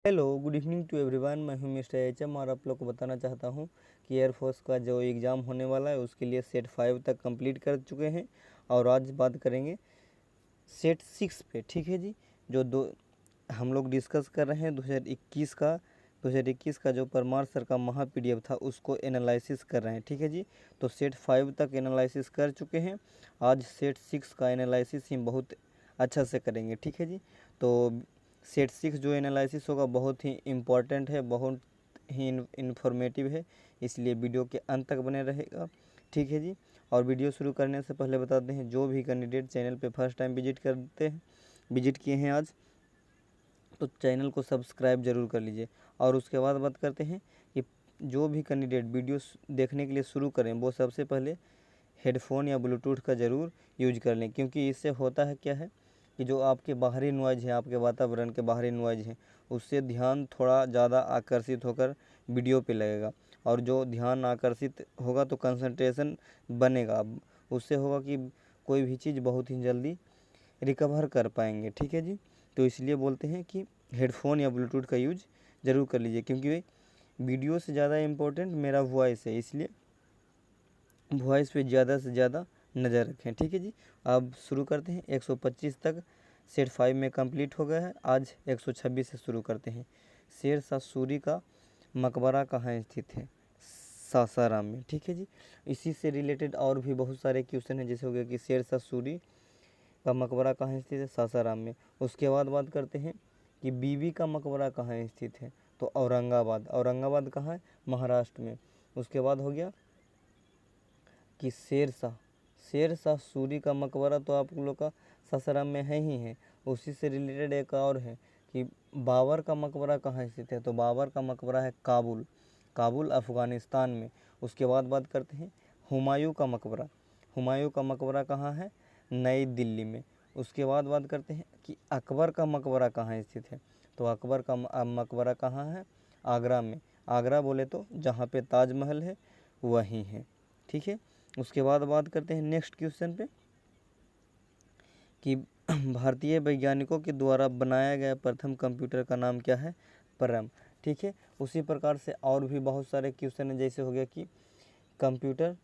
Hello, good evening to everyone. मैं हूं mister HM और आप लोग को बताना चाहता हूं कि एयरफोर्स का जो एग्ज़ाम होने वाला है उसके लिए सेट 5 तक कंप्लीट कर चुके हैं और आज बात करेंगे सेट 6 पे। ठीक है जी, जो दो हम लोग डिस्कस कर रहे हैं 2021 का जो परमार सर का महा पीडीएफ था उसको एनालिसिस कर रहे हैं। ठीक है जी, तो सेट 5 तक एनालिसिस कर चुके हैं। आज सेट 6 का एनालिसिस ही बहुत अच्छा से करेंगे। ठीक है जी, तो सेट 6 जो एनालिसिस होगा बहुत ही इम्पॉर्टेंट है, बहुत ही इन्फॉर्मेटिव है, इसलिए वीडियो के अंत तक बने रहेगा। ठीक है जी, और वीडियो शुरू करने से पहले बताते हैं जो भी कैंडिडेट चैनल पे फर्स्ट टाइम विजिट किए हैं आज, तो चैनल को सब्सक्राइब जरूर कर लीजिए। और उसके बाद बात करते हैं कि जो भी कैंडिडेट वीडियो देखने के लिए शुरू करें वो सबसे पहले हेडफोन या ब्लूटूथ का ज़रूर यूज कर लें, क्योंकि इससे होता है क्या है कि जो आपके बाहरी नॉइज़ है, आपके वातावरण के बाहरी नॉइज़ है, उससे ध्यान थोड़ा ज़्यादा आकर्षित होकर वीडियो पे लगेगा और जो ध्यान आकर्षित होगा तो कंसंट्रेशन बनेगा, उससे होगा कि कोई भी चीज़ बहुत ही जल्दी रिकवर कर पाएंगे। ठीक है जी, तो इसलिए बोलते हैं कि हेडफोन या ब्लूटूथ का यूज ज़रूर कर लीजिए, क्योंकि वीडियो से ज़्यादा इम्पोर्टेंट मेरा वॉइस है, इसलिए वॉइस पे ज़्यादा से ज़्यादा नज़र रखें। ठीक है जी, अब शुरू करते हैं। 125 तक सेट 5 में कंप्लीट हो गया है, आज 126 से शुरू करते हैं। शेरशाह सूरी का मकबरा कहाँ स्थित है? सासाराम में। ठीक है जी, इसी से रिलेटेड और भी बहुत सारे क्वेश्चन हैं, जैसे हो गया कि शेरशाह सूरी का मकबरा कहाँ स्थित है? सासाराम में। उसके बाद बात करते हैं कि बीबी का मकबरा कहाँ स्थित है? तो औरंगाबाद कहाँ है? महाराष्ट्र में। उसके बाद हो गया कि शेरशाह सूरी का मकबरा तो आप लोग का सासाराम में है ही है। उसी से रिलेटेड एक और है कि बाबर का मकबरा कहाँ स्थित है? तो बाबर का मकबरा है काबुल अफ़गानिस्तान में। उसके बाद बात करते हैं हुमायूं का मकबरा कहाँ है? नई दिल्ली में। उसके बाद बात करते हैं कि अकबर का मकबरा कहाँ स्थित है? तो अकबर का मकबरा कहाँ है? आगरा में। आगरा बोले तो जहाँ पे ताजमहल है वहीं है। ठीक है, उसके बाद बात करते हैं नेक्स्ट क्वेश्चन पे कि भारतीय वैज्ञानिकों के द्वारा बनाया गया प्रथम कंप्यूटर का नाम क्या है? परम। ठीक है, उसी प्रकार से और भी बहुत सारे क्वेश्चन हैं, जैसे हो गया कि कंप्यूटर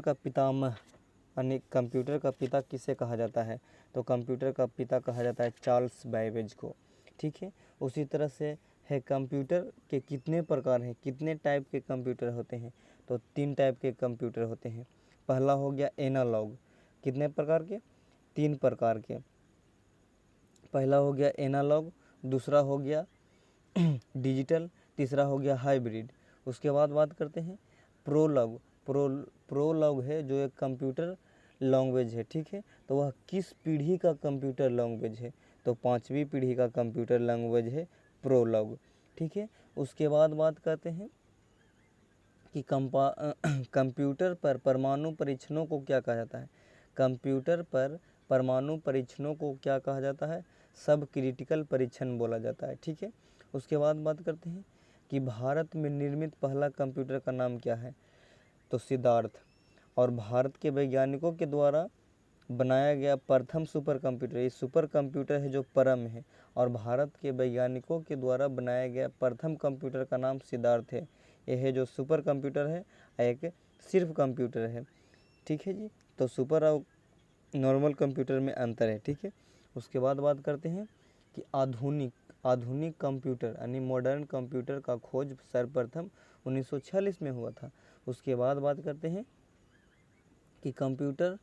का पितामह यानी कंप्यूटर का पिता किसे कहा जाता है? तो कंप्यूटर का पिता कहा जाता है चार्ल्स बैबेज को। ठीक है, उसी तरह से है कंप्यूटर के कितने प्रकार हैं, कितने टाइप के कंप्यूटर होते हैं? तो 3 टाइप के कंप्यूटर होते हैं। पहला हो गया एनालॉग, कितने प्रकार के? 3 प्रकार के। पहला हो गया एनालॉग, दूसरा हो गया डिजिटल, तीसरा हो गया हाइब्रिड। उसके बाद बात करते हैं प्रोलॉग। प्रोलॉग है जो एक कंप्यूटर लैंग्वेज है। ठीक है, तो वह किस पीढ़ी का कंप्यूटर लैंग्वेज है? तो 5वीं पीढ़ी का कंप्यूटर लैंग्वेज है प्रोलॉग। ठीक है, उसके बाद बात करते हैं कि कंप्यूटर पर परमाणु परीक्षणों को क्या कहा जाता है? कंप्यूटर पर परमाणु परीक्षणों को क्या कहा जाता है? सब क्रिटिकल परीक्षण बोला जाता है। ठीक है, उसके बाद बात करते हैं कि भारत में निर्मित पहला कंप्यूटर का नाम क्या है? तो सिद्धार्थ। और भारत के वैज्ञानिकों के द्वारा बनाया गया प्रथम सुपर कंप्यूटर, ये सुपर कंप्यूटर है जो परम है, और भारत के वैज्ञानिकों के द्वारा बनाया गया प्रथम कंप्यूटर का नाम सिद्धार्थ है। यह है जो सुपर कंप्यूटर है, एक सिर्फ कंप्यूटर है। ठीक है जी, तो सुपर और नॉर्मल कंप्यूटर में अंतर है। ठीक है, उसके बाद बात करते हैं कि आधुनिक कंप्यूटर यानी मॉडर्न कंप्यूटर का खोज सर्वप्रथम 1946 में हुआ था। उसके बाद बात करते हैं कि कंप्यूटर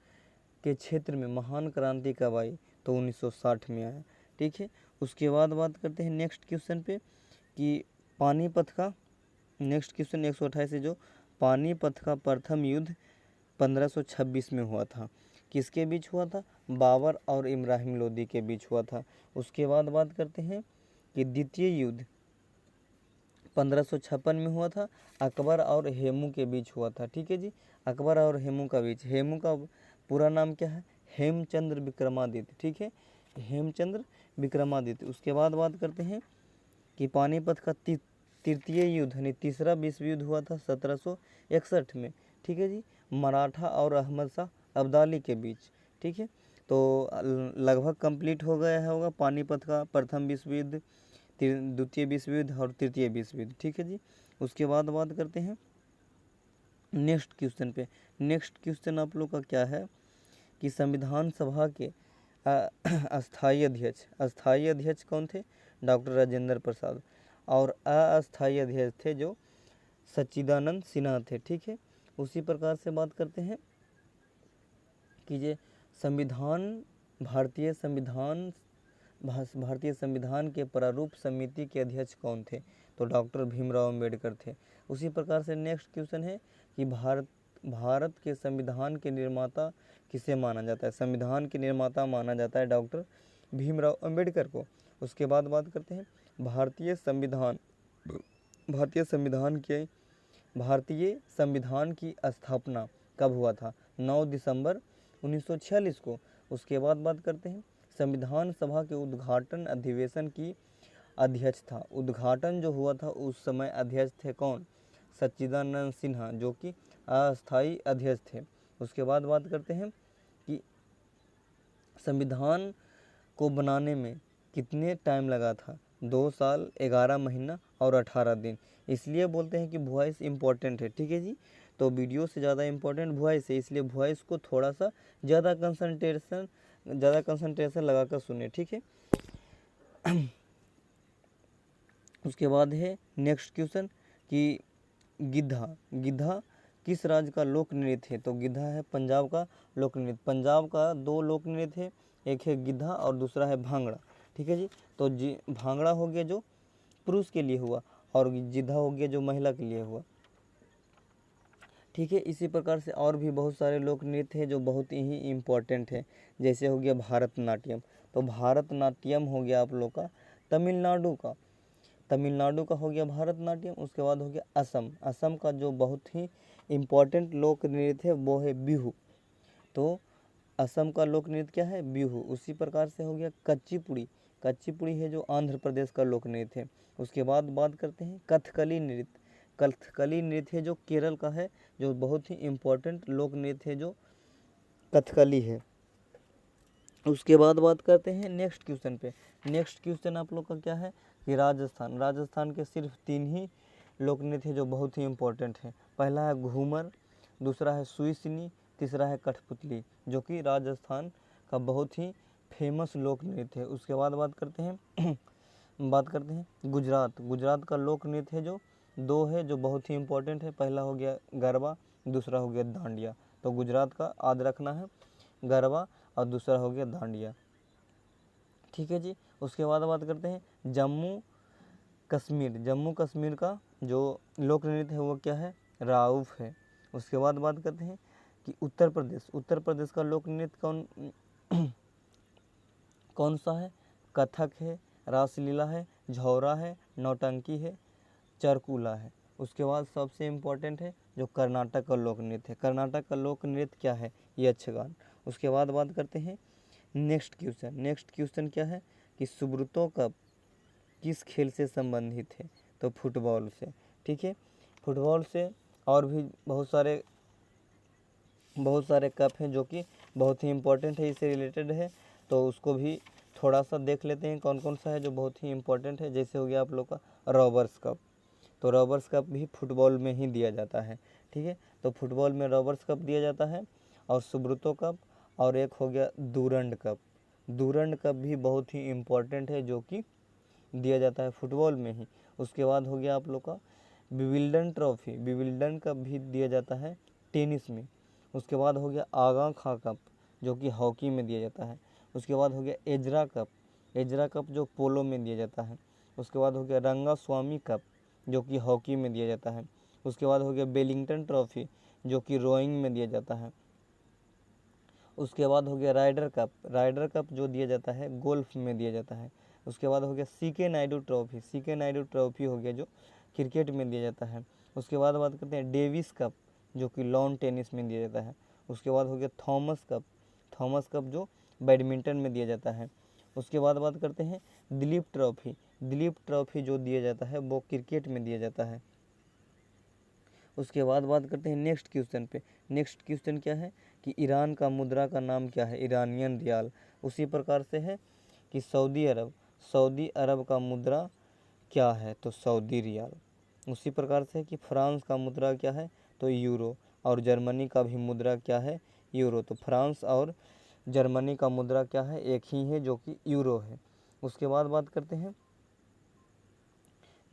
के क्षेत्र में महान क्रांति कब आई? तो 1960 में आया। ठीक है, उसके बाद बात करते हैं नेक्स्ट क्वेश्चन पे कि पानीपत का नेक्स्ट क्वेश्चन 128 से जो पानीपत का प्रथम युद्ध 1526 में हुआ था, किसके बीच हुआ था? बाबर और इब्राहिम लोदी के बीच हुआ था। उसके बाद बात करते हैं कि द्वितीय युद्ध 1556 में हुआ था, अकबर और हेमू के बीच हुआ था। ठीक है जी, अकबर और हेमू का बीच। हेमू का पूरा नाम क्या है? हेमचंद्र विक्रमादित्य। ठीक है, हेमचंद्र विक्रमादित्य। उसके बाद बात करते हैं कि पानीपत का तृतीय युद्ध यानी तीसरा विश्व युद्ध हुआ था 1761 में। ठीक है जी, मराठा और अहमद शाह अब्दाली के बीच। ठीक है, तो लगभग कंप्लीट हो गया होगा पानीपत का प्रथम विश्व युद्ध, द्वितीय विश्व युद्ध और तृतीय विश्व युद्ध। ठीक है जी। उसके बाद बात करते हैं नेक्स्ट क्वेश्चन पे। नेक्स्ट क्वेश्चन आप लोग का क्या है कि संविधान सभा के अस्थाई अध्यक्ष कौन थे? डॉक्टर राजेंद्र प्रसाद। और अस्थाई अध्यक्ष थे जो सच्चिदानंद सिन्हा थे। ठीक है। उसी प्रकार से बात करते हैं कि ये भारतीय संविधान के प्रारूप समिति के अध्यक्ष कौन थे? तो डॉक्टर भीमराव अम्बेडकर थे। उसी प्रकार से नेक्स्ट क्वेश्चन है कि भारत के संविधान के निर्माता किसे माना जाता है? संविधान के निर्माता माना जाता है डॉक्टर भीमराव अम्बेडकर को। उसके बाद बात करते हैं भारतीय संविधान की स्थापना कब हुआ था? 9 दिसंबर 1946 को। उसके बाद बात करते हैं संविधान सभा के उद्घाटन अधिवेशन की अध्यक्ष था। उद्घाटन जो हुआ था उस समय अध्यक्ष थे कौन? सच्चिदानंद सिन्हा, जो कि अस्थाई अध्यक्ष थे। उसके बाद बात करते हैं कि संविधान को बनाने में कितने टाइम लगा था? 2 साल 11 महीना और 18 दिन। इसलिए बोलते हैं कि वॉइस इम्पोर्टेंट है। ठीक है जी। तो वीडियो से ज़्यादा इम्पोर्टेंट वॉइस है, इसलिए वॉइस को थोड़ा सा ज़्यादा कंसंट्रेशन लगा कर सुने। ठीक है। उसके बाद है नेक्स्ट क्वेश्चन कि गिद्धा किस राज्य का लोक नृत्य है? तो गिद्धा है पंजाब का लोक नृत्य। पंजाब का 2 लोक नृत्य है, एक है गिद्धा और दूसरा है भांगड़ा। ठीक है जी। तो भांगड़ा हो गया जो पुरुष के लिए हुआ और गिद्धा हो गया जो महिला के लिए हुआ। ठीक है। इसी प्रकार से और भी बहुत सारे लोक नृत्य हैं जो बहुत ही इम्पोर्टेंट है। जैसे हो गया भारतनाट्यम। तो भारतनाट्यम हो गया आप लोग का तमिलनाडु का हो गया भारतनाट्यम। उसके बाद हो गया असम का जो बहुत ही इम्पोर्टेंट लोक नृत्य है वो है बिहू। तो असम का लोक नृत्य क्या है? बिहू। उसी प्रकार से हो गया कच्चीपुड़ी है जो आंध्र प्रदेश का लोक नृत्य है। उसके बाद बात करते हैं कथकली नृत्य है जो केरल का है, जो बहुत ही इम्पोर्टेंट लोक नृत्य है जो कथकली है। उसके बाद बात करते हैं नेक्स्ट क्वेश्चन पे। नेक्स्ट क्वेश्चन आप लोग का क्या है कि राजस्थान के सिर्फ 3 ही लोक नृत्य है जो बहुत ही इम्पोर्टेंट है। पहला है घूमर, दूसरा है सुईसिनी, तीसरा है कठपुतली, जो कि राजस्थान का बहुत ही फेमस लोक नृत्य है। उसके बाद बात करते हैं गुजरात का लोक नृत्य है जो 2 है जो बहुत ही इम्पोर्टेंट है। पहला हो गया गरबा, दूसरा हो गया दांडिया। तो गुजरात का याद रखना है गरबा और दूसरा हो गया दांडिया। ठीक है जी। उसके बाद बात करते हैं जम्मू कश्मीर का जो लोक नृत्य है वो क्या है? राउफ है। उसके बाद बात करते हैं कि उत्तर प्रदेश का लोक नृत्य कौन सा है? कथक है, रासलीला है, झौरा है, नौटंकी है, चरकुला है। उसके बाद सबसे इम्पोर्टेंट है जो कर्नाटक का लोक नृत्य है। कर्नाटक का लोक नृत्य क्या है? यक्षगान। उसके बाद बात करते हैं नेक्स्ट क्वेश्चन क्या है कि सुब्रतो कप किस खेल से संबंधित है? तो फुटबॉल से। ठीक है। फुटबॉल से और भी बहुत सारे कप हैं जो कि बहुत ही इम्पोर्टेंट है, इससे रिलेटेड है। तो उसको भी थोड़ा सा देख लेते हैं कौन कौन सा है जो बहुत ही इम्पोर्टेंट है। जैसे हो गया आप लोग का रॉबर्स कप। तो रॉबर्स कप भी फुटबॉल में ही दिया जाता है। ठीक है। तो फुटबॉल में रॉबर्स कप दिया जाता है और सुब्रतो कप, और एक हो गया डूरंड कप भी बहुत ही इम्पोर्टेंट है जो कि दिया जाता है फुटबॉल में ही। उसके बाद हो गया आप लोग का विविल्डन कप भी दिया जाता है टेनिस में। उसके बाद हो गया आगा खां कप जो कि हॉकी में दिया जाता है। उसके बाद हो गया एजरा कप जो पोलो में दिया जाता है। उसके बाद हो गया रंगा स्वामी कप जो कि हॉकी में दिया जाता है। उसके बाद हो गया बेलिंगटन ट्रॉफी जो कि रोइंग में दिया जाता है। उसके बाद हो गया राइडर कप जो दिया जाता है गोल्फ में दिया जाता है। उसके बाद हो गया सीके नायडू ट्रॉफी हो गया जो क्रिकेट में दिया जाता है। उसके बाद बात करते हैं डेविस कप जो कि लॉन टेनिस में दिया जाता है। उसके बाद हो गया थॉमस कप जो बैडमिंटन में दिया जाता है। उसके बाद बात करते हैं दिलीप ट्रॉफी जो दिया जाता है वो क्रिकेट में दिया जाता है। उसके बाद बात करते हैं नेक्स्ट क्वेश्चन पे। नेक्स्ट क्वेश्चन क्या है कि ईरान का मुद्रा का नाम क्या है, ईरानियन रियाल। उसी प्रकार से है कि सऊदी अरब का मुद्रा क्या है, तो सऊदी रियाल। उसी प्रकार से है कि फ्रांस का मुद्रा क्या है, तो यूरो। और जर्मनी का भी मुद्रा क्या है, यूरो। तो फ्रांस और जर्मनी का मुद्रा क्या है, एक ही है जो कि यूरो है। उसके बाद बात करते हैं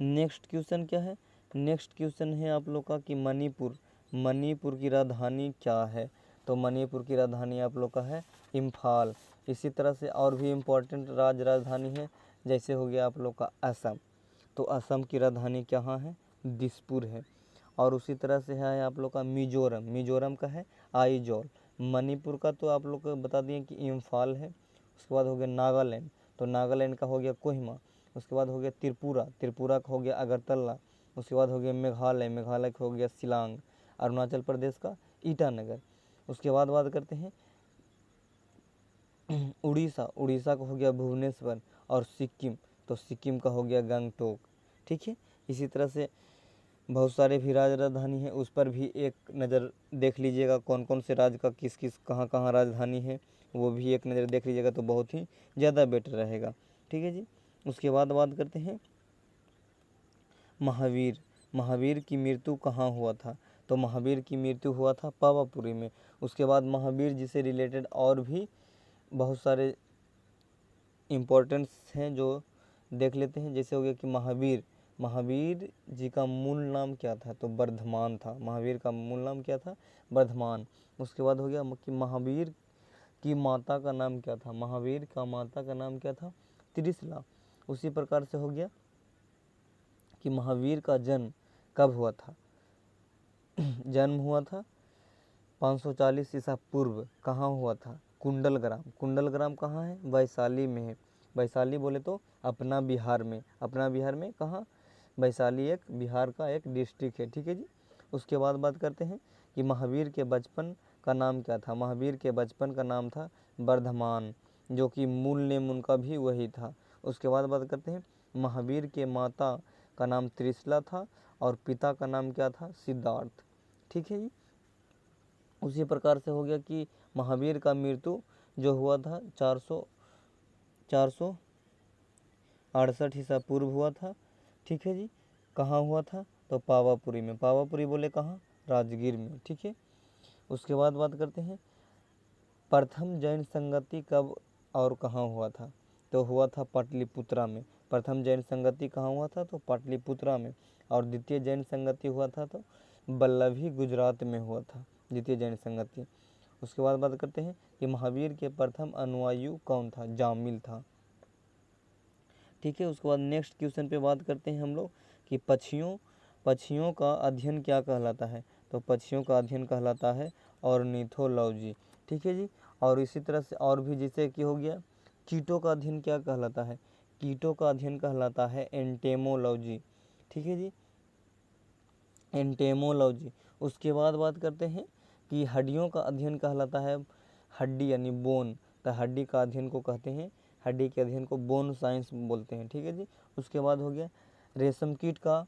नेक्स्ट क्वेश्चन क्या है। नेक्स्ट क्वेश्चन है आप लोग का कि मणिपुर की राजधानी क्या है, तो मणिपुर की राजधानी आप लोग का है इम्फाल। इसी तरह से और भी इम्पोर्टेंट राजधानी है, जैसे हो गया आप लोग का असम, तो असम की राजधानी कहाँ है, दिसपुर है। और उसी तरह से है आप लोग का मिजोरम का है आइजोल। मणिपुर का तो आप लोग को बता दिए कि इम्फाल है। उसके बाद हो गया नागालैंड, तो नागालैंड का हो गया कोहिमा। उसके बाद हो गया त्रिपुरा का हो गया अगरतला। उसके बाद हो गया मेघालय का हो गया शिलांग। अरुणाचल प्रदेश का ईटानगर। उसके बाद बात करते हैं उड़ीसा का हो गया भुवनेश्वर। और सिक्किम, तो सिक्किम का हो गया गंगटोक। ठीक है, इसी तरह से बहुत सारे भी राजधानी है, उस पर भी एक नज़र देख लीजिएगा, कौन कौन से राज्य का किस किस कहाँ कहाँ राजधानी है, वो भी एक नज़र देख लीजिएगा तो बहुत ही ज़्यादा बेटर रहेगा। ठीक है जी। उसके बाद बात करते हैं महावीर की मृत्यु कहाँ हुआ था, तो महावीर की मृत्यु हुआ था पावापुरी में। उसके बाद महावीर जी से रिलेटेड और भी बहुत सारे इम्पोर्टेंट्स हैं जो देख लेते हैं। जैसे हो गया कि महावीर जी का मूल नाम क्या था, तो वर्धमान था। महावीर का मूल नाम क्या था, वर्धमान। उसके बाद हो गया कि महावीर की माता का नाम क्या था, महावीर का माता का नाम क्या था, त्रिशला। उसी प्रकार से हो गया कि महावीर का जन्म कब हुआ था, जन्म हुआ था 540 ईसा पूर्व। कहाँ हुआ था, कुंडलग्राम कहाँ है, वैशाली में है। वैशाली बोले तो अपना बिहार में कहाँ, वैशाली एक बिहार का एक डिस्ट्रिक्ट है। ठीक है जी। उसके बाद बात करते हैं कि महावीर के बचपन का नाम क्या था, महावीर के बचपन का नाम था वर्धमान, जो कि मूल नेम उनका भी वही था। उसके बाद बात करते हैं महावीर के माता का नाम त्रिशला था और पिता का नाम क्या था, सिद्धार्थ। ठीक है जी। उसी प्रकार से हो गया कि महावीर का मृत्यु जो हुआ था 468 ईसा पूर्व हुआ था। ठीक है जी। कहाँ हुआ था, तो पावापुरी में। पावापुरी बोले कहाँ, राजगीर में। ठीक है। उसके बाद बात करते हैं प्रथम जैन संगति कब और कहाँ हुआ था, तो हुआ था पाटलिपुत्रा में। प्रथम जैन संगति कहाँ हुआ था, तो पाटलिपुत्रा में। और द्वितीय जैन संगति हुआ था तो बल्लभी गुजरात में हुआ था, द्वितीय जैन संगति। उसके बाद बात करते हैं कि महावीर के प्रथम अनुयायी कौन था, जामिल था। ठीक है। उसके बाद नेक्स्ट क्वेश्चन पे बात करते हैं हम लोग कि पक्षियों का अध्ययन क्या कहलाता है, तो पक्षियों का अध्ययन कहलाता है ऑर्निथोलॉजी। ठीक है जी। और इसी तरह से और भी जैसे कि हो गया कीटों का अध्ययन क्या कहलाता है, कीटों का अध्ययन कहलाता है एंटेमोलॉजी। ठीक है जी, एंटेमोलॉजी। उसके बाद बात करते हैं कि हड्डियों का अध्ययन कहलाता है, हड्डी यानी बोन, तो हड्डी का अध्ययन को कहते हैं, हड्डी के अध्ययन को बोन साइंस बोलते हैं। ठीक है जी। उसके बाद हो गया रेशम कीट का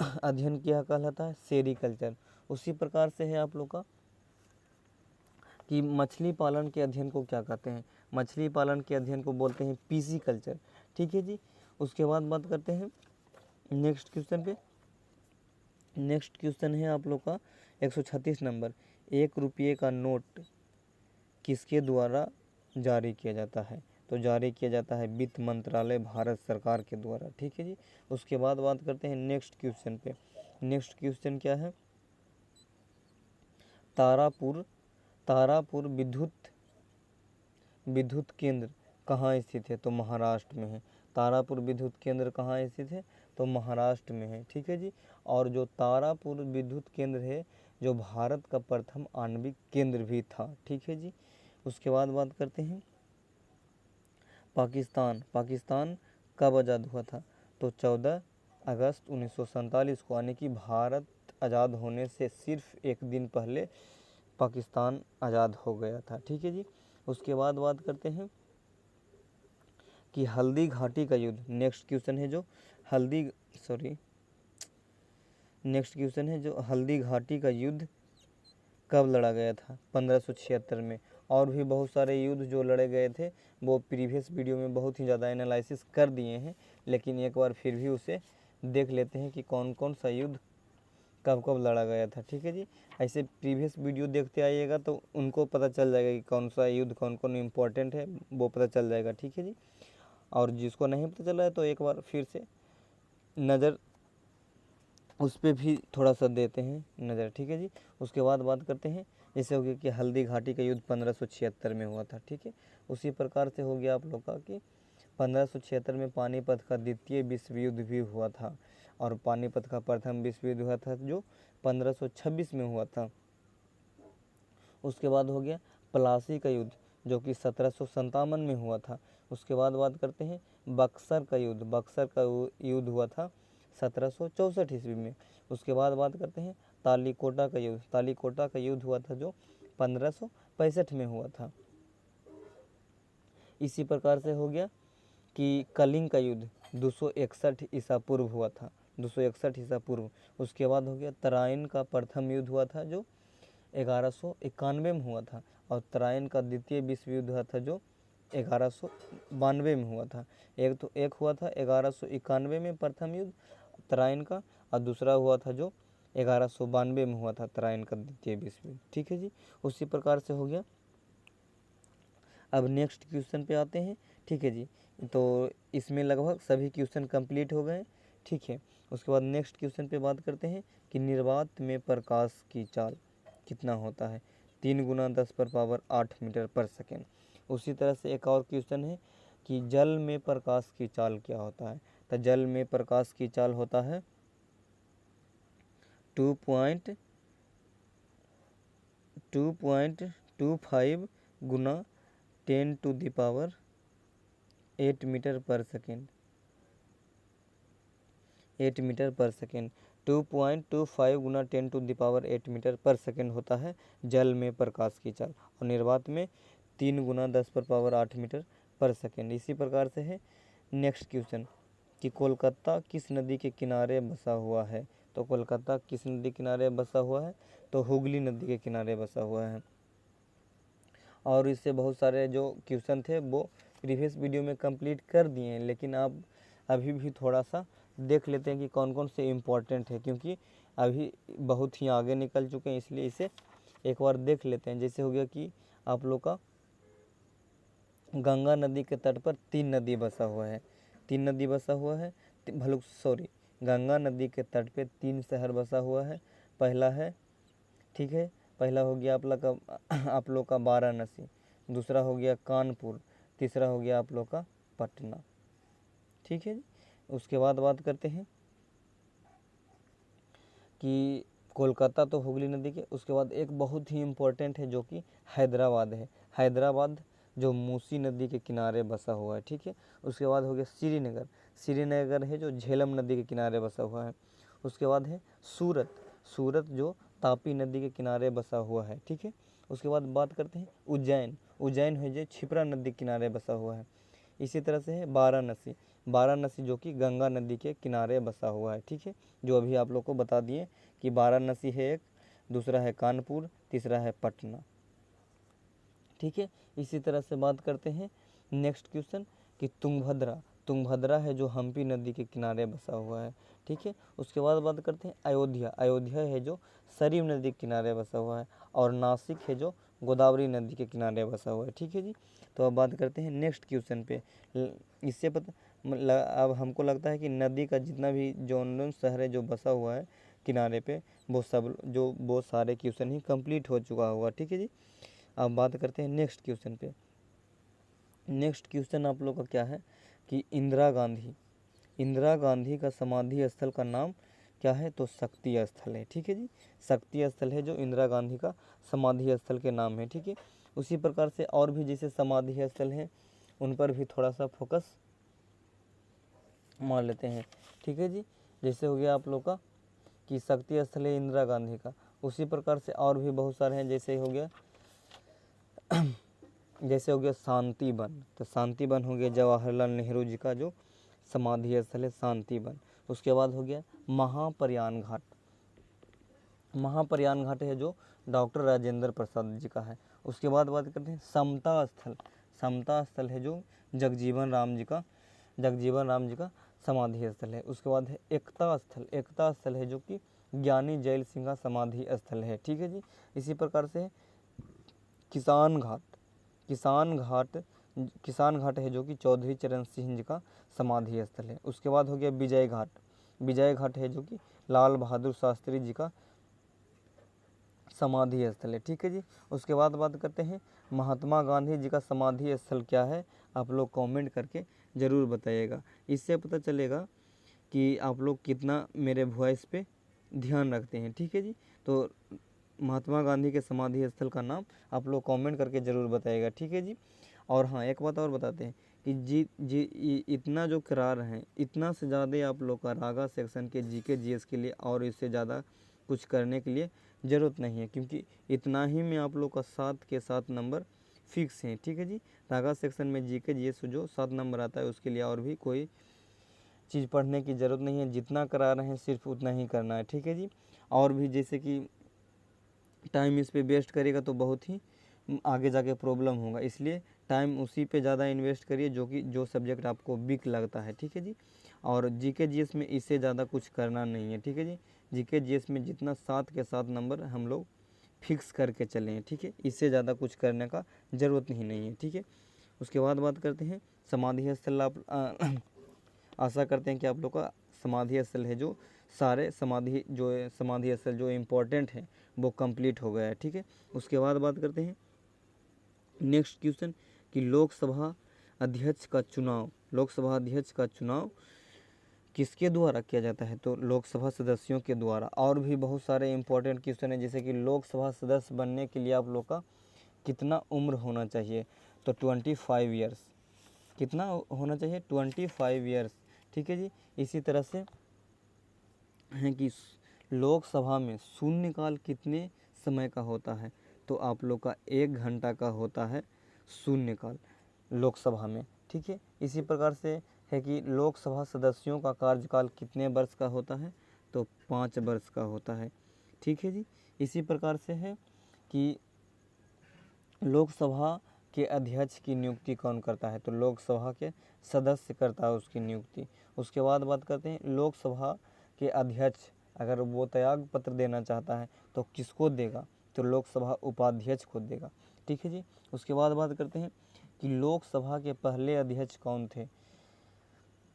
अध्ययन क्या कहलाता है, सेरीकल्चर। उसी प्रकार से है आप लोग का कि मछली पालन के अध्ययन को क्या कहते हैं, मछली पालन के अध्ययन को बोलते हैं पीसीकल्चर। ठीक है जी। उसके बाद बात करते हैं नेक्स्ट क्वेश्चन पे। नेक्स्ट क्वेश्चन है आप लोग का 136 नंबर, 1 रुपये का नोट किसके द्वारा जारी किया जाता है, तो जारी किया जाता है वित्त मंत्रालय भारत सरकार के द्वारा। ठीक है जी। उसके बाद बात करते हैं नेक्स्ट क्वेश्चन पे। नेक्स्ट क्वेश्चन क्या है, तारापुर विद्युत केंद्र कहाँ स्थित है, तो महाराष्ट्र में है। तारापुर विद्युत केंद्र कहाँ स्थित है, तो महाराष्ट्र में है। ठीक है जी। और जो तारापुर विद्युत केंद्र है जो भारत का प्रथम आणविक केंद्र भी था। ठीक है जी। उसके बाद बात करते हैं पाकिस्तान कब आज़ाद हुआ था, तो 14 अगस्त 1947 को, यानी कि भारत आज़ाद होने से सिर्फ एक दिन पहले पाकिस्तान आज़ाद हो गया था। ठीक है जी। उसके बाद बात करते हैं कि हल्दी घाटी का युद्ध, नेक्स्ट क्वेश्चन है जो नेक्स्ट क्वेश्चन है जो हल्दी घाटी का युद्ध कब लड़ा गया था? 1576 में। और भी बहुत सारे युद्ध जो लड़े गए थे वो प्रीवियस वीडियो में बहुत ही ज़्यादा एनालिसिस कर दिए हैं, लेकिन एक बार फिर भी उसे देख लेते हैं कि कौन कौन सा युद्ध कब कब लड़ा गया था। ठीक है जी, ऐसे प्रीवियस वीडियो देखते आइएगा तो उनको पता चल जाएगा कि कौन सा युद्ध कौन कौन इम्पोर्टेंट है, वो पता चल जाएगा। ठीक है जी, और जिसको नहीं पता चला है तो एक बार फिर से नज़र उस पर भी थोड़ा सा देते हैं नज़र। ठीक है जी, उसके बाद बात करते हैं जैसे हो गया कि हल्दी घाटी का युद्ध 1576 में हुआ था। ठीक है, उसी प्रकार से हो गया आप लोग का कि 1576 में पानीपत का द्वितीय विश्व युद्ध भी हुआ था, और पानीपत का प्रथम विश्व युद्ध हुआ था जो 1526 में हुआ था। उसके बाद हो गया प्लासी का युद्ध जो कि 1757 में हुआ था। उसके बाद बात करते हैं बक्सर का युद्ध। बक्सर का युद्ध हुआ था 1764 ईस्वी में। उसके बाद बात करते हैं तालीकोटा का युद्ध। तालीकोटा का युद्ध हुआ था जो 1565 में हुआ था। इसी प्रकार से हो गया कि कलिंग का युद्ध 261 ईसा पूर्व हुआ था, 261 ईसा पूर्व। उसके बाद हो गया तराइन का प्रथम युद्ध हुआ था जो 1191 में हुआ था, और तराइन का द्वितीय विश्व युद्ध हुआ था जो 1192 में हुआ था। एक हुआ था 1191 में प्रथम युद्ध तराइन का, और दूसरा हुआ था जो 1192 में हुआ था तराइन का द्वितीय विश्व युद्ध। ठीक है जी, उसी प्रकार से हो गया। अब नेक्स्ट क्वेश्चन पे आते हैं। ठीक है जी, तो इसमें लगभग सभी क्वेश्चन कंप्लीट हो गए। ठीक है, उसके बाद नेक्स्ट क्वेश्चन पे बात करते हैं कि निर्वात में प्रकाश की चाल कितना होता है? 3 गुना 10⁻8 मीटर पर सेकेंड। उसी तरह से एक और क्वेश्चन है कि जल में प्रकाश की चाल क्या होता है? तो जल में प्रकाश की चाल होता है 2.25 गुना 10⁸ मीटर पर सेकेंड। 8 मीटर पर सेकेंड 2.25 गुना 10⁸ मीटर पर सेकेंड होता है जल में प्रकाश की चाल, और निर्वात में 3 गुना 10⁸ मीटर पर सेकेंड। इसी प्रकार से है नेक्स्ट क्वेश्चन कि कोलकाता किस नदी के किनारे बसा हुआ है? तो कोलकाता किस नदी के किनारे बसा हुआ है? तो हुगली नदी के किनारे बसा हुआ है। और इससे बहुत सारे जो क्वेश्चन थे वो प्रीवियस वीडियो में कंप्लीट कर दिए हैं, लेकिन आप अभी भी थोड़ा सा देख लेते हैं कि कौन कौन से इम्पोर्टेंट है, क्योंकि अभी बहुत ही आगे निकल चुके हैं, इसलिए इसे एक बार देख लेते हैं। जैसे हो गया कि आप लोग का गंगा नदी के तट पर 3 नदी बसा हुआ है। 3 नदी बसा हुआ है, गंगा नदी के तट पे 3 शहर बसा हुआ है। पहला है, ठीक है, पहला हो गया आप लोग का वाराणसी, दूसरा हो गया कानपुर, तीसरा हो गया आप लोग का पटना। ठीक है जी, उसके बाद बात करते हैं कि कोलकाता तो हुगली नदी के, उसके बाद एक बहुत ही इम्पोर्टेंट है जो कि हैदराबाद है। हैदराबाद जो मूसी नदी के किनारे बसा हुआ है। ठीक है, उसके बाद हो गया श्रीनगर। श्रीनगर है जो झेलम नदी के किनारे बसा हुआ है। उसके बाद है सूरत। सूरत जो तापी नदी के किनारे बसा हुआ है। ठीक है, उसके बाद बात करते हैं उज्जैन। उज्जैन है जो क्षिप्रा नदी के किनारे बसा हुआ है। इसी तरह से है वाराणसी। वाराणसी जो कि गंगा नदी के किनारे बसा हुआ है। ठीक है, जो अभी आप लोग को बता दिए कि वाराणसी है एक, दूसरा है कानपुर, तीसरा है पटना। ठीक है, इसी तरह से बात करते हैं नेक्स्ट क्वेश्चन कि तुंगभद्रा। तुंगभद्रा है जो हम्पी नदी के किनारे बसा हुआ है। ठीक है, उसके बाद बात करते हैं अयोध्या। अयोध्या है जो सरयू नदी के किनारे बसा हुआ है, और नासिक है जो गोदावरी नदी के किनारे बसा हुआ है। ठीक है जी, तो अब बात करते हैं नेक्स्ट क्वेश्चन पे। इससे अब हमको लगता है कि नदी का जितना भी जो शहर है जो बसा हुआ है किनारे पे, वो सारे क्वेश्चन ही कंप्लीट हो चुका होगा। ठीक है जी, अब बात करते हैं नेक्स्ट क्वेश्चन पे। नेक्स्ट क्वेश्चन आप लोग का क्या है कि इंदिरा गांधी का समाधि स्थल का नाम क्या है? तो शक्ति स्थल है। ठीक है जी, शक्ति स्थल है जो इंदिरा गांधी का समाधि स्थल के नाम है। ठीक है, उसी प्रकार से और भी जैसे समाधि स्थल हैं उन पर भी थोड़ा सा फोकस मार लेते हैं। ठीक है जी, जैसे हो गया आप लोग का कि शक्ति स्थल है इंदिरा गांधी का, उसी प्रकार से और भी बहुत सारे हैं। जैसे हो गया शांति वन। तो शांति वन हो गया जवाहरलाल नेहरू जी का जो समाधि स्थल है शांति वन। उसके बाद हो गया महाप्रयाण घाट। महाप्रयाण घाट है जो डॉक्टर राजेंद्र प्रसाद जी का है। उसके बाद बात करते हैं समता स्थल। समता स्थल है जो जगजीवन राम जी का समाधि स्थल है। उसके बाद है एकता स्थल। एकता स्थल है जो कि ज्ञानी जैल सिंह का समाधि स्थल है। ठीक है जी। इसी प्रकार से किसान घाट। किसान घाट है जो कि चौधरी चरण सिंह जी का समाधि स्थल है। उसके बाद हो गया विजय घाट। विजय घाट है जो कि लाल बहादुर शास्त्री जी का समाधि स्थल है। ठीक है जी। उसके बाद बात करते हैं महात्मा गांधी जी का समाधि स्थल क्या है, आप लोग कमेंट करके ज़रूर बताइएगा। इससे पता चलेगा कि आप लोग कितना मेरे वॉइस पे ध्यान रखते हैं। ठीक है जी। तो महात्मा गांधी के समाधि स्थल का नाम आप लोग कमेंट करके ज़रूर बताइएगा। ठीक है जी। और हाँ, एक बात और बताते हैं कि इतना जो करा रहे हैं, इतना से ज़्यादा आप लोग का रागा सेक्शन के जीके जीएस के लिए और इससे ज़्यादा कुछ करने के लिए ज़रूरत नहीं है, क्योंकि इतना ही में आप लोग का 7 के 7 नंबर फिक्स हैं। ठीक है जी। रागा सेक्शन में जीके जीएस जो 7 नंबर आता है उसके लिए और भी कोई चीज़ पढ़ने की ज़रूरत नहीं है। जितना करा रहे हैं सिर्फ उतना ही करना है। ठीक है जी। और भी जैसे कि टाइम इस पे वेस्ट करेगा तो बहुत ही आगे जाके प्रॉब्लम होगा, इसलिए टाइम उसी पे ज़्यादा इन्वेस्ट करिए जो सब्जेक्ट आपको वीक लगता है। ठीक है जी। और जीके जीएस में इससे ज़्यादा कुछ करना नहीं है। ठीक है जी। जीके जीएस में जितना 7 के 7 नंबर हम लोग फिक्स करके चले हैं। ठीक है, इससे ज़्यादा कुछ करने का ज़रूरत ही नहीं है। ठीक है। उसके बाद बात करते हैं समाधि स्थल। आप आशा करते हैं कि आप लोग का समाधि स्थल है जो सारे समाधि स्थल जो इम्पोर्टेंट है वो कंप्लीट हो गया है। ठीक है। उसके बाद बात करते हैं नेक्स्ट क्वेश्चन कि लोकसभा अध्यक्ष का चुनाव किसके द्वारा किया जाता है, तो लोकसभा सदस्यों के द्वारा। और भी बहुत सारे इंपॉर्टेंट क्वेश्चन है, जैसे कि लोकसभा सदस्य बनने के लिए आप लोग का कितना उम्र होना चाहिए, तो 25 ईयर्स। कितना होना चाहिए, 25 ईयर्स। ठीक है जी। इसी तरह से है कि लोकसभा में शून्यकाल कितने समय का होता है, तो आप लोग का 1 घंटा का होता है शून्यकाल लोकसभा में। ठीक है। इसी प्रकार से है कि लोकसभा सदस्यों का कार्यकाल कितने वर्ष का होता है, तो 5 वर्ष का होता है। ठीक है जी। इसी प्रकार से है कि लोकसभा के अध्यक्ष की नियुक्ति कौन करता है, तो लोकसभा के सदस्य करता है उसकी नियुक्ति। उसके बाद बात करते हैं लोकसभा के अध्यक्ष अगर वो त्याग पत्र देना चाहता है तो किसको देगा, तो लोकसभा उपाध्यक्ष को देगा। ठीक है जी। उसके बाद बात करते हैं कि लोकसभा के पहले अध्यक्ष कौन थे,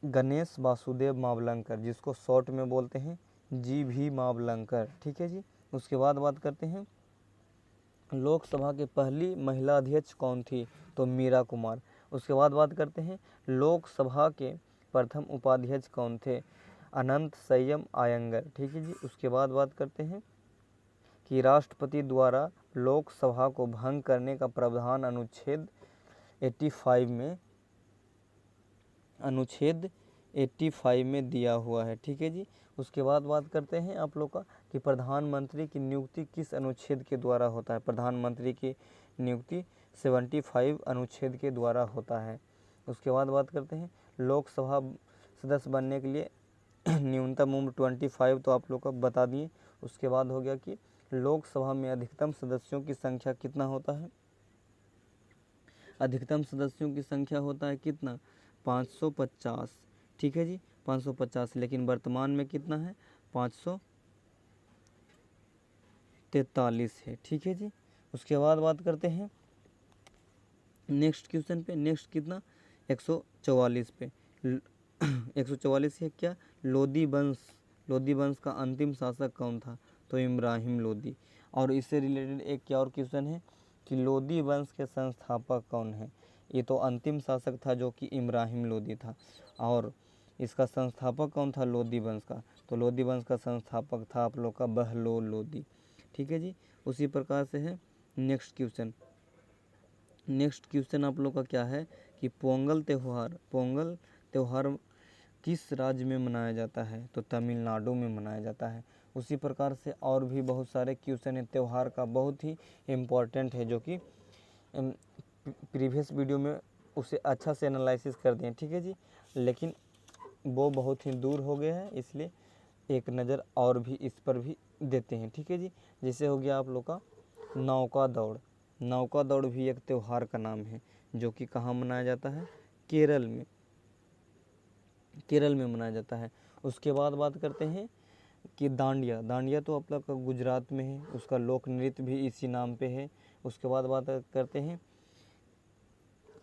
गणेश वासुदेव मावलंकर, जिसको शॉर्ट में बोलते हैं GV मावलंकर। ठीक है जी। उसके बाद बात करते हैं लोकसभा की पहली महिला अध्यक्ष कौन थी, तो मीरा कुमार। उसके बाद बात करते हैं लोकसभा के प्रथम उपाध्यक्ष कौन थे, अनंत संयम आयंगर। ठीक है जी। उसके बाद बात करते हैं कि राष्ट्रपति द्वारा लोकसभा को भंग करने का प्रावधान अनुच्छेद 85 में दिया हुआ है। ठीक है जी। उसके बाद बात करते हैं आप लोग का कि प्रधानमंत्री की नियुक्ति किस अनुच्छेद के द्वारा होता है, प्रधानमंत्री की नियुक्ति 75 अनुच्छेद के द्वारा होता है। उसके बाद बात करते हैं लोकसभा सदस्य बनने के लिए न्यूनतम उम्र 25 तो आप लोग का बता दिए। उसके बाद हो गया कि लोकसभा में अधिकतम सदस्यों की संख्या कितना होता है, अधिकतम सदस्यों की संख्या होता है कितना, 550। ठीक है जी, 550, लेकिन वर्तमान में कितना है, 543 है। ठीक है जी। उसके बाद बात करते हैं नेक्स्ट क्वेश्चन पे, नेक्स्ट कितना, 144 पे 144 है क्या, लोदी वंश का अंतिम शासक कौन था, तो इब्राहिम लोदी। और इससे रिलेटेड एक क्या और क्वेश्चन है कि लोदी वंश के संस्थापक कौन है, ये तो अंतिम शासक था जो कि इब्राहिम लोदी था, और इसका संस्थापक कौन था लोदी वंश का, तो लोदी वंश का संस्थापक था आप लोग का बहलोल लोदी। ठीक है जी। उसी प्रकार से है नेक्स्ट क्वेश्चन आप लोग का क्या है कि पोंगल त्यौहार किस राज्य में मनाया जाता है, तो तमिलनाडु में मनाया जाता है। उसी प्रकार से और भी बहुत सारे क्वेश्चन है त्यौहार का, बहुत ही इम्पोर्टेंट है, जो कि प्रीवियस वीडियो में उसे अच्छा से एनालिसिस कर दिए। ठीक है जी। लेकिन वो बहुत ही दूर हो गए हैं, इसलिए एक नज़र और भी इस पर भी देते हैं, ठीक है जी। जैसे हो गया आप लोग का नौका दौड़। नौका दौड़ भी एक त्यौहार का नाम है जो कि कहाँ मनाया जाता है, केरल में, केरल में मनाया जाता है। उसके बाद बात करते हैं कि डांडिया। डांडिया तो आप लोग का गुजरात में है, उसका लोक नृत्य भी इसी नाम पे है। उसके बाद बात करते हैं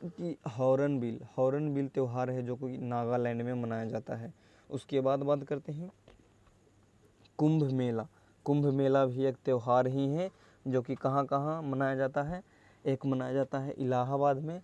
कि हॉर्नबिल। हॉर्नबिल त्यौहार है जो कि नागालैंड में मनाया जाता है। उसके बाद बात करते हैं कुंभ मेला। कुंभ मेला भी एक त्यौहार ही है जो कि कहाँ कहाँ मनाया जाता है। एक मनाया जाता है इलाहाबाद में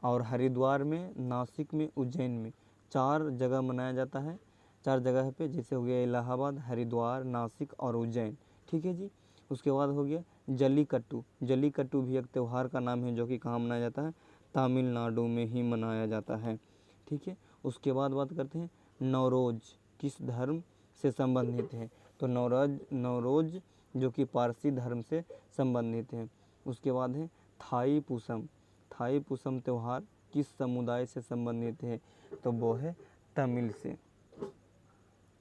और हरिद्वार में, नासिक में, उज्जैन में, 4 जगह मनाया जाता है। 4 जगह पे, जैसे हो गया इलाहाबाद, हरिद्वार, नासिक और उज्जैन, ठीक है जी। उसके बाद हो गया जल्लीकट्टू। जल्लीकट्टू भी एक त्यौहार का नाम है जो कि कहाँ मनाया जाता है, तमिलनाडु में ही मनाया जाता है, ठीक है। उसके बाद बात करते हैं नवरोज किस धर्म से संबंधित है, तो नवरोज जो कि पारसी धर्म से संबंधित है। उसके बाद है थाई पुसम। थाई पुसम त्यौहार किस समुदाय से संबंधित है, तो वो है तमिल से।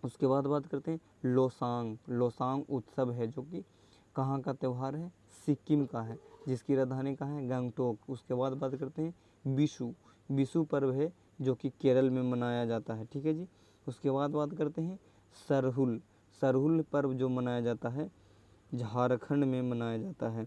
उसके बाद बात करते हैं लोसांग। लोसांग उत्सव है जो कि कहाँ का त्यौहार है, सिक्किम का है, जिसकी राजधानी कहाँ है, गंगटोक। उसके बाद बात करते हैं बिशु। बिशु पर्व है जो कि केरल में मनाया जाता है, ठीक है जी। उसके बाद बात करते हैं सरहुल। सरहुल पर्व जो मनाया जाता है झारखंड में मनाया जाता है।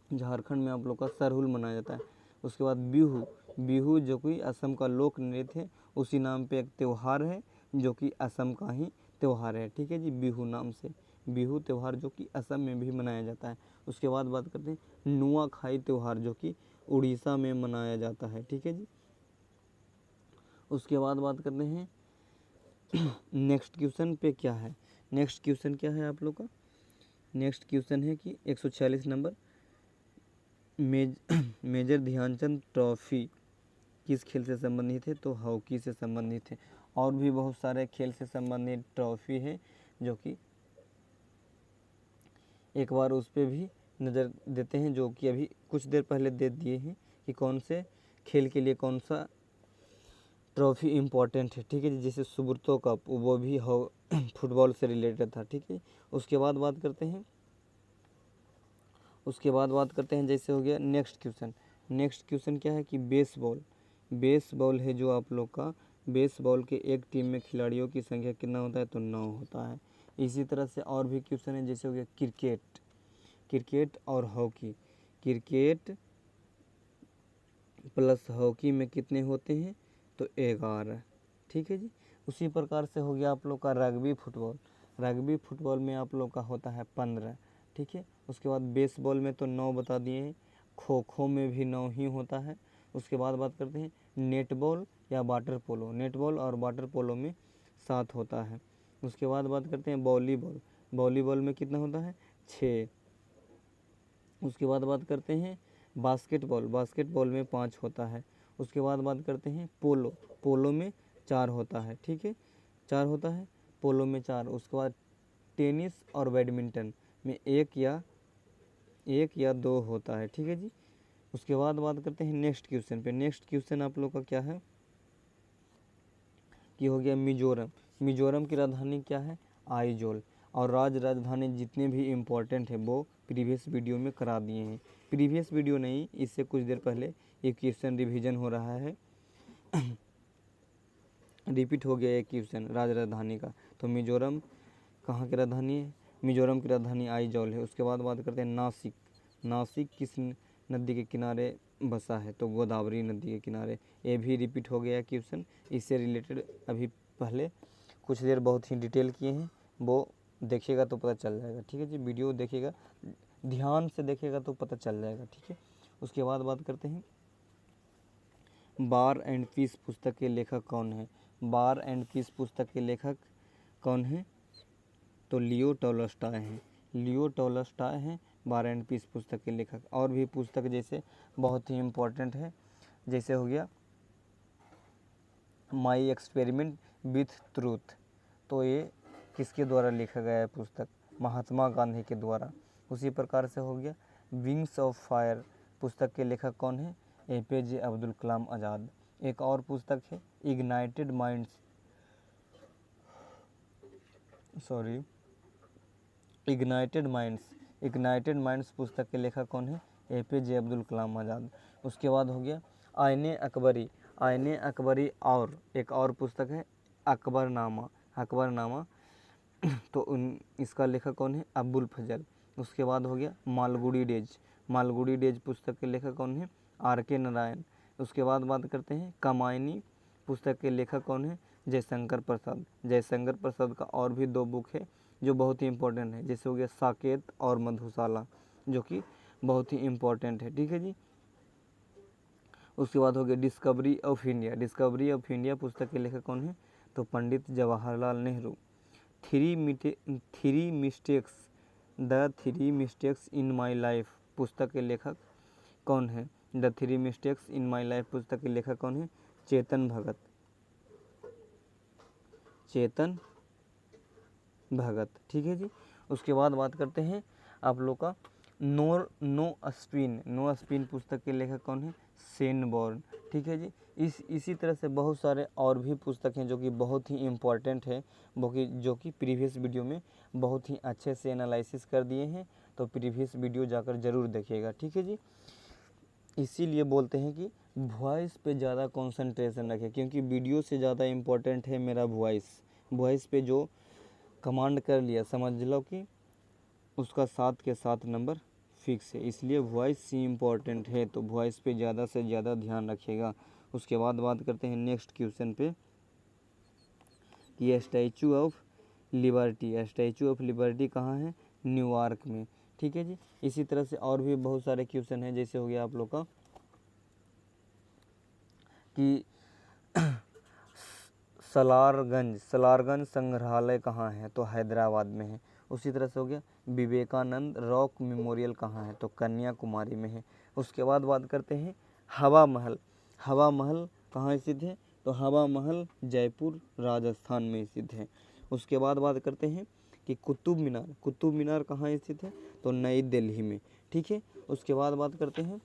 झारखंड में आप लोग का सरहुल मनाया जाता है। उसके बाद बिहू। बिहू जो कि असम का लोक नृत्य है, उसी नाम पे एक त्यौहार है जो कि असम का ही त्यौहार है, ठीक है जी, बिहू नाम से। बिहू त्यौहार जो कि असम में भी मनाया जाता है। उसके बाद बात करते हैं नुआखाई त्यौहार जो कि उड़ीसा में मनाया जाता है, ठीक है जी। उसके बाद बात करते हैं नेक्स्ट क्वेश्चन पे क्या है। नेक्स्ट क्वेश्चन क्या है आप लोग का, नेक्स्ट क्वेश्चन है कि 146 नंबर, मेजर ध्यानचंद ट्रॉफी किस खेल से संबंधित है, तो हॉकी से संबंधित है। और भी बहुत सारे खेल से संबंधित ट्रॉफी है जो कि एक बार उस पर भी नज़र देते हैं, जो कि अभी कुछ देर पहले दे दिए हैं कि कौन से खेल के लिए कौन सा ट्रॉफी इम्पोर्टेंट है, ठीक है जी। जैसे सुब्रतो कप, वो भी फुटबॉल से रिलेटेड था, ठीक है। उसके बाद बात करते हैं, उसके बाद बात करते हैं जैसे हो गया नेक्स्ट क्वेश्चन। नेक्स्ट क्वेश्चन क्या है कि बेसबॉल। बेसबॉल है जो आप लोग का, बेसबॉल के एक टीम में खिलाड़ियों की संख्या कितना होता है, तो 9 होता है। इसी तरह से और भी क्वेश्चन है, जैसे हो गया क्रिकेट। क्रिकेट और हॉकी, क्रिकेट प्लस हॉकी में कितने होते हैं, तो 11, ठीक है जी। उसी प्रकार से हो गया आप लोग का रग्बी फुटबॉल। रग्बी फुटबॉल में आप लोग का होता है 15, ठीक है। उसके बाद बेसबॉल में तो 9 बता दिए हैं, खो खो में भी 9 ही होता है। उसके बाद बात करते हैं नेटबॉल या वाटर पोलो। नेटबॉल और वाटर पोलो में 7 होता है। उसके बाद बात करते हैं वॉलीबॉल। वॉलीबॉल में कितना होता है, 6। उसके बाद बात करते हैं बास्केटबॉल। बास्केटबॉल में 5 होता है। उसके बाद बात करते हैं पोलो। पोलो में 4 होता है, ठीक है, 4 होता है, पोलो में 4। उसके बाद टेनिस और बैडमिंटन में 1 या 2 होता है, ठीक है जी। उसके बाद बात करते हैं नेक्स्ट क्वेश्चन पे। नेक्स्ट क्वेश्चन आप लोग का क्या है कि हो गया मिजोरम। मिजोरम की राजधानी क्या है, आइजोल। और राजधानी जितने भी इम्पोर्टेंट है वो प्रीवियस वीडियो में करा दिए हैं। प्रीवियस वीडियो नहीं, इससे कुछ देर पहले ये क्वेश्चन रिवीजन हो रहा है रिपीट हो गया एक क्वेश्चन राजधानी का। तो मिजोरम कहाँ की राजधानी है, मिजोरम की राजधानी आइजॉल है। उसके बाद बात करते हैं नासिक। नासिक किस नदी के किनारे बसा है, तो गोदावरी नदी के किनारे। ये भी रिपीट हो गया क्वेश्चन, इससे रिलेटेड अभी पहले कुछ देर बहुत ही डिटेल किए हैं, वो देखिएगा तो पता चल जाएगा, ठीक है जी। वीडियो देखिएगा, ध्यान से देखिएगा तो पता चल जाएगा, ठीक है। उसके बाद बात करते हैं बार एंड पीस पुस्तक के लेखक कौन है। बार एंड पीस पुस्तक के लेखक कौन है, तो लियो टॉलस्टॉय हैं। लियो टॉलस्टॉय हैं बार एंड पीस पुस्तक के लेखक। और भी पुस्तक जैसे बहुत ही इम्पोर्टेंट है, जैसे हो गया माई एक्सपेरिमेंट विथ ट्रूथ, तो ये किसके द्वारा लिखा गया है पुस्तक, महात्मा गांधी के द्वारा। उसी प्रकार से हो गया विंग्स ऑफ फायर पुस्तक के लेखक कौन है, APJ अब्दुल कलाम आज़ाद। एक और पुस्तक है ignited minds, sorry, ignited minds पुस्तक के लेखक कौन है? APJ अब्दुल कलाम आज़ाद। उसके बाद हो गया आईने अकबरी और एक और पुस्तक है अकबरनामा तो इसका लेखक कौन है? अबुल फजल। उसके बाद हो गया मालगुडी डेज पुस्तक के लेखक कौन है? RK नारायण। उसके बाद बात करते हैं कमायनी पुस्तक के लेखक कौन है? जयशंकर प्रसाद का और भी 2 बुक है जो बहुत ही इंपॉर्टेंट है, जैसे हो गया साकेत और मधुशाला, जो कि बहुत ही इम्पोर्टेंट है, ठीक है जी। उसके बाद हो गया डिस्कवरी ऑफ इंडिया पुस्तक के लेखक कौन है? तो Pandit Jawaharlal Nehru. Three mistakes in my life पुस्तक के लेखक कौन है? The 3 mistakes in my life पुस्तक के लेखक कौन है? चेतन भगत, ठीक है जी। उसके बाद बात करते हैं आप लोग का नो स्पिन पुस्तक के लेखक कौन है? सेन बॉर्न, ठीक है जी। इसी तरह से बहुत सारे और भी पुस्तक हैं जो कि बहुत ही इम्पोर्टेंट है, जो कि प्रीवियस वीडियो में बहुत ही अच्छे से एनालिसिस कर दिए हैं, तो प्रीवियस वीडियो जाकर ज़रूर देखिएगा, ठीक है जी। इसीलिए बोलते हैं कि वॉइस पे ज़्यादा कंसंट्रेशन रखें, क्योंकि वीडियो से ज़्यादा इम्पोर्टेंट है मेरा वॉइस पे जो कमांड कर लिया समझ लो कि उसका 7 के 7 नंबर फिक्स है, इसलिए वॉइस ही इम्पोर्टेंट है, तो वॉइस पे ज़्यादा से ज़्यादा ध्यान रखिएगा। उसके बाद बात करते हैं नेक्स्ट क्वेश्चन पे कि स्टैचू ऑफ लिबर्टी कहाँ है? न्यूयॉर्क में, ठीक है जी। इसी तरह से और भी बहुत सारे क्वेश्चन हैं, जैसे हो गया आप लोग का कि सलारगंज संग्रहालय कहाँ है? तो हैदराबाद में है। उसी तरह से हो गया विवेकानंद रॉक मेमोरियल कहाँ है? तो कन्याकुमारी में है। उसके बाद बात करते हैं हवा महल कहाँ स्थित है? तो हवा महल जयपुर राजस्थान में स्थित है। उसके बाद बात करते हैं कि कुतुब मीनार कहाँ स्थित है? तो नई दिल्ली में, ठीक है। उसके बाद बात करते हैं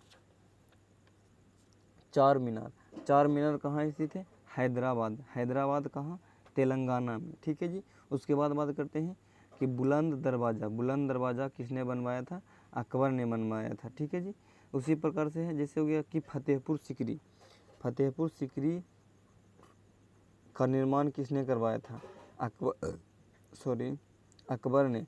चार मीनार कहाँ स्थित है? हैदराबाद कहाँ? तेलंगाना में, ठीक है जी। उसके बाद बात करते हैं कि बुलंद दरवाज़ा किसने बनवाया था? अकबर ने बनवाया था, ठीक है जी। उसी प्रकार से है, जैसे हो गया कि फतेहपुर सिकरी का निर्माण किसने करवाया था? अकबर ने,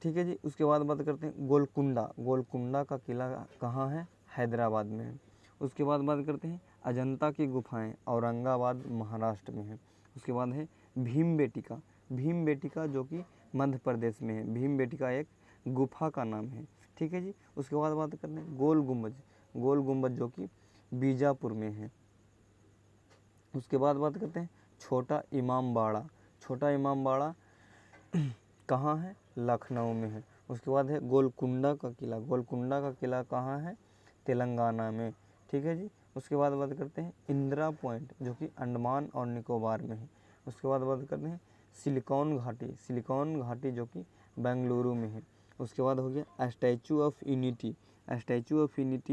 ठीक है जी। उसके बाद बात करते हैं गोलकुंडा का किला कहाँ है? हैदराबाद में है। उसके बाद बात करते हैं अजंता की गुफाएं औरंगाबाद महाराष्ट्र में है। उसके बाद है भीमबेटका जो कि मध्य प्रदेश में है। भीमबेटका एक गुफा का नाम है, ठीक है जी। उसके बाद बात करते हैं गोल गुम्बज जो कि बीजापुर में है। उसके बाद बात करते हैं छोटा इमामबाड़ा कहाँ है? लखनऊ में है। उसके बाद है गोलकुंडा का किला कहाँ है? तेलंगाना में, ठीक है जी। उसके बाद बात करते हैं इंदिरा पॉइंट जो कि अंडमान और निकोबार में है। उसके बाद बात करते हैं सिलिकॉन घाटी जो कि बेंगलुरु में है। उसके बाद हो गया स्टैचू ऑफ यूनिटी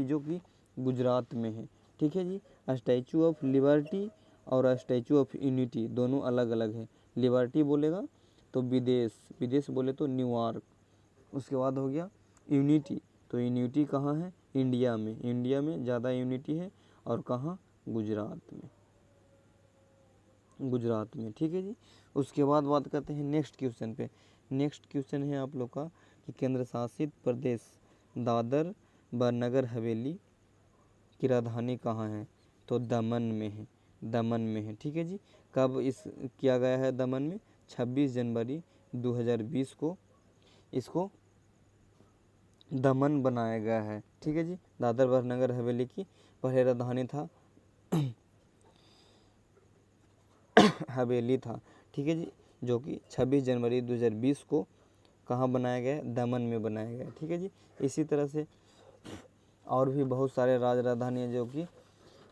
जो कि गुजरात में है, ठीक है जी। स्टैचू ऑफ लिबर्टी और स्टैचू ऑफ यूनिटी दोनों अलग अलग है। लिबर्टी बोलेगा तो विदेश बोले तो न्यूयॉर्क। उसके बाद हो गया यूनिटी, तो यूनिटी कहाँ है? इंडिया में ज़्यादा यूनिटी है, और कहाँ? गुजरात में, ठीक है जी। उसके बाद बात करते हैं नेक्स्ट क्वेश्चन है आप लोग का कि केंद्र शासित प्रदेश दादर व नगर हवेली की राजधानी कहाँ है? तो दमन में है, ठीक है जी। कब इस किया गया है दमन में? 26 जनवरी 2020 को इसको दमन बनाया गया है, ठीक है जी। दादर व नगर हवेली की पहले राजधानी था हवेली था, ठीक है जी, जो कि 26 जनवरी 2020 को कहाँ बनाया गया? दमन में बनाया गया, ठीक है जी। इसी तरह से और भी बहुत सारे राजधानी जो कि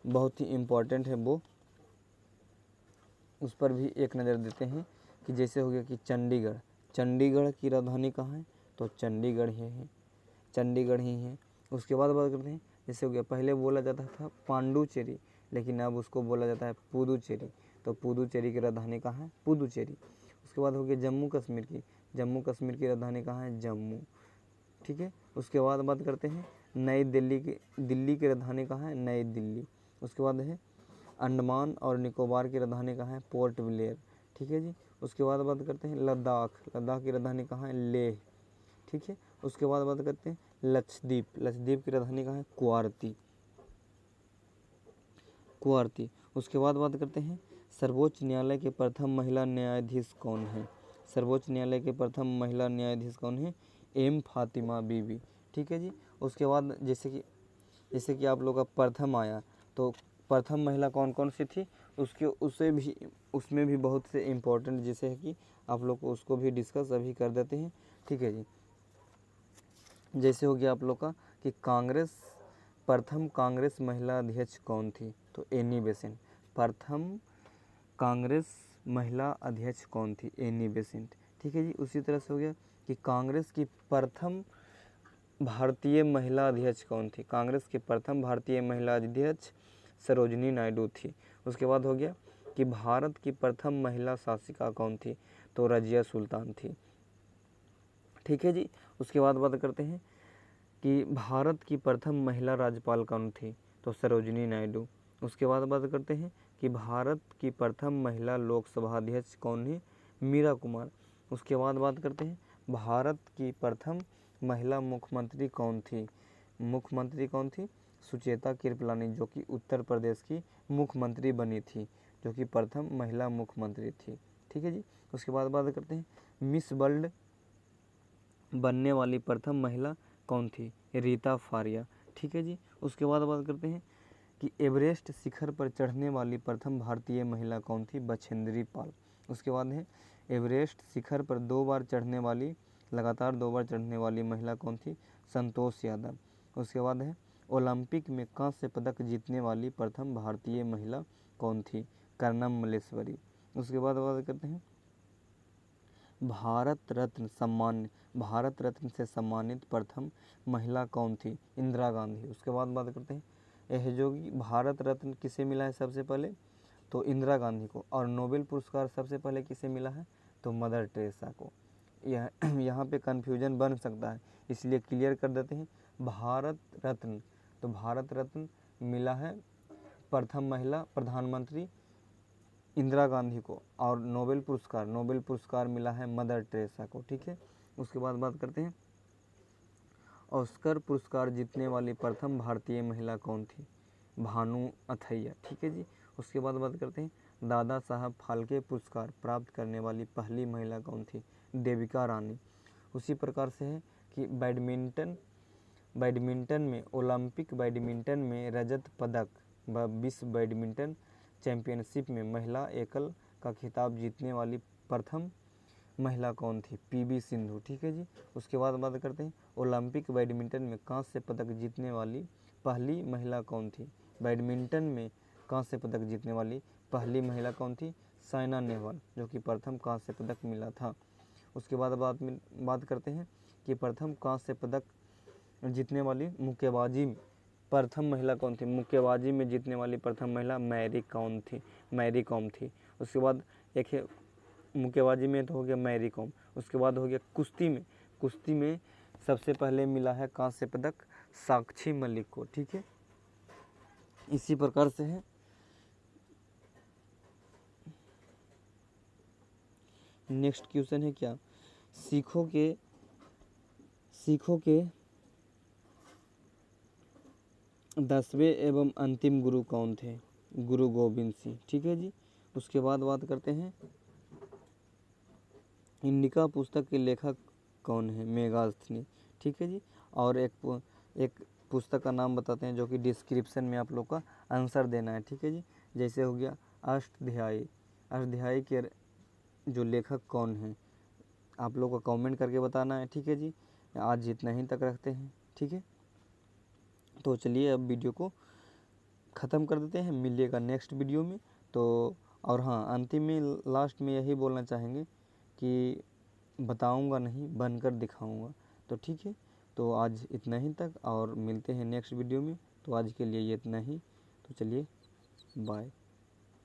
बहुत ही इम्पोर्टेंट है, वो उस पर भी एक नज़र देते हैं कि जैसे हो गया कि चंडीगढ़ की राजधानी कहाँ है? तो चंडीगढ़ ही है। उसके बाद बात करते हैं जैसे हो गया पहले बोला जाता था पांडुचेरी, लेकिन अब उसको बोला जाता है पुदुचेरी, तो पुदुचेरी की राजधानी कहाँ है? पुदुचेरी। उसके बाद हो गया जम्मू कश्मीर की, जम्मू कश्मीर की राजधानी कहाँ है, जम्मू, ठीक है। उसके बाद बात करते हैं नई दिल्ली की, दिल्ली की राजधानी कहाँ है, नई दिल्ली। उसके बाद है अंडमान और निकोबार की राजधानी कहाँ है, पोर्ट ब्लेयर, ठीक है जी। उसके बाद बात करते हैं लद्दाख, लद्दाख की राजधानी कहाँ है, लेह, ठीक है। उसके बाद बात करते हैं लक्षद्वीप, लक्षद्वीप की राजधानी कहाँ है, कुआरती, कुआरती। उसके बाद बात करते हैं सर्वोच्च न्यायालय के प्रथम महिला न्यायाधीश कौन है, सर्वोच्च न्यायालय के प्रथम महिला न्यायाधीश कौन है, एम फातिमा बीबी, ठीक है जी। उसके बाद जैसे कि आप लोग का प्रथम आया, तो प्रथम महिला कौन कौन सी थी, उसमें भी बहुत से इम्पोर्टेंट जैसे है कि आप लोग को उसको भी डिस्कस अभी कर देते हैं, ठीक है जी। जैसे हो गया आप लोग का कि प्रथम कांग्रेस महिला अध्यक्ष कौन थी, तो एनी बेसेंट, प्रथम कांग्रेस महिला अध्यक्ष कौन थी, एनी बेसेंट, ठीक है जी। उसी तरह से हो गया कि कांग्रेस की प्रथम भारतीय महिला अध्यक्ष कौन थी, कांग्रेस की प्रथम भारतीय महिला अध्यक्ष सरोजिनी नायडू थी। उसके बाद हो गया कि भारत की प्रथम महिला शासिका कौन थी, तो रजिया सुल्तान थी, ठीक है जी। उसके बाद बात करते हैं कि भारत की प्रथम महिला राज्यपाल कौन थी, तो सरोजिनी नायडू। उसके बाद बात करते हैं कि भारत की प्रथम महिला लोकसभा अध्यक्ष कौन है, मीरा कुमार। उसके बाद बात करते हैं भारत की प्रथम महिला मुख्यमंत्री कौन थी, मुख्यमंत्री कौन थी, सुचेता कृपलानी, जो कि उत्तर प्रदेश की मुख्यमंत्री बनी थी, जो कि प्रथम महिला मुख्यमंत्री थी, ठीक है जी। उसके बाद बात करते हैं मिस वर्ल्ड बनने वाली प्रथम महिला कौन थी, रीता फारिया, ठीक है जी। उसके बाद बात करते हैं कि एवरेस्ट शिखर पर चढ़ने वाली प्रथम भारतीय महिला कौन थी, बछेंद्री पाल। उसके बाद है एवरेस्ट शिखर पर लगातार 2 बार चढ़ने वाली महिला कौन थी, संतोष यादव। उसके बाद है ओलंपिक में कांस्य पदक जीतने वाली प्रथम भारतीय महिला कौन थी, कर्णम मल्लेश्वरी। उसके बाद बात करते हैं भारत रत्न से सम्मानित प्रथम महिला कौन थी, इंदिरा गांधी। उसके बाद बात करते हैं यह जो कि भारत रत्न किसे मिला है सबसे पहले, तो इंदिरा गांधी को, और नोबेल पुरस्कार सबसे पहले किसे मिला है, तो मदर टेरेसा को। यहाँ पे कन्फ्यूजन बन सकता है, इसलिए क्लियर कर देते हैं भारत रत्न, तो भारत रत्न मिला है प्रथम महिला प्रधानमंत्री इंदिरा गांधी को, और नोबेल पुरस्कार मिला है मदर टेरेसा को, ठीक है। उसके बाद बात करते हैं ऑस्कर पुरस्कार जीतने वाली प्रथम भारतीय महिला कौन थी, भानु अथैया, ठीक है जी। उसके बाद बात करते हैं दादा साहब फाल्के पुरस्कार प्राप्त करने वाली पहली महिला कौन थी, देविका रानी। उसी प्रकार से है कि बैडमिंटन में ओलंपिक बैडमिंटन में रजत पदक व विश्व बैडमिंटन चैंपियनशिप में महिला एकल का खिताब जीतने वाली प्रथम महिला कौन थी, पीवी सिंधु, ठीक है जी। उसके बाद बात करते हैं ओलंपिक बैडमिंटन में कांस्य पदक जीतने वाली पहली महिला कौन थी, बैडमिंटन में कांस्य पदक जीतने वाली पहली महिला कौन थी, साइना नेहवाल, जो कि प्रथम कांस्य पदक मिला था। उसके बाद बात करते हैं कि प्रथम कांस्य पदक जीतने वाली मुक्केबाजी प्रथम महिला कौन थी, मुक्केबाजी में जीतने वाली प्रथम महिला मैरी कॉम थी। उसके बाद एक है मुक्केबाजी में तो हो गया मैरी कॉम। उसके बाद हो गया कुश्ती में सबसे पहले मिला है कांस्य पदक साक्षी मलिक को, ठीक है। इसी प्रकार से है नेक्स्ट क्वेश्चन है क्या, सिखों के 10वें एवं अंतिम गुरु कौन थे, गुरु गोविंद सिंह, ठीक है जी। उसके बाद बात करते हैं इंडिका पुस्तक के लेखक कौन है, मेगास्थनी, ठीक है जी। और एक पुस्तक का नाम बताते हैं जो कि डिस्क्रिप्शन में आप लोग का आंसर देना है, ठीक है जी। जैसे हो गया अष्टध्यायी के जो लेखक कौन है, आप लोग को कमेंट करके बताना है, ठीक है जी। आज इतना ही तक रखते हैं, ठीक है। तो चलिए अब वीडियो को ख़त्म कर देते हैं, मिलिएगा नेक्स्ट वीडियो में। तो और हाँ, अंतिम में लास्ट में यही बोलना चाहेंगे कि बताऊंगा नहीं, बनकर दिखाऊंगा, तो ठीक है। तो आज इतना ही तक और मिलते हैं नेक्स्ट वीडियो में। तो आज के लिए ये इतना ही, तो चलिए बाय।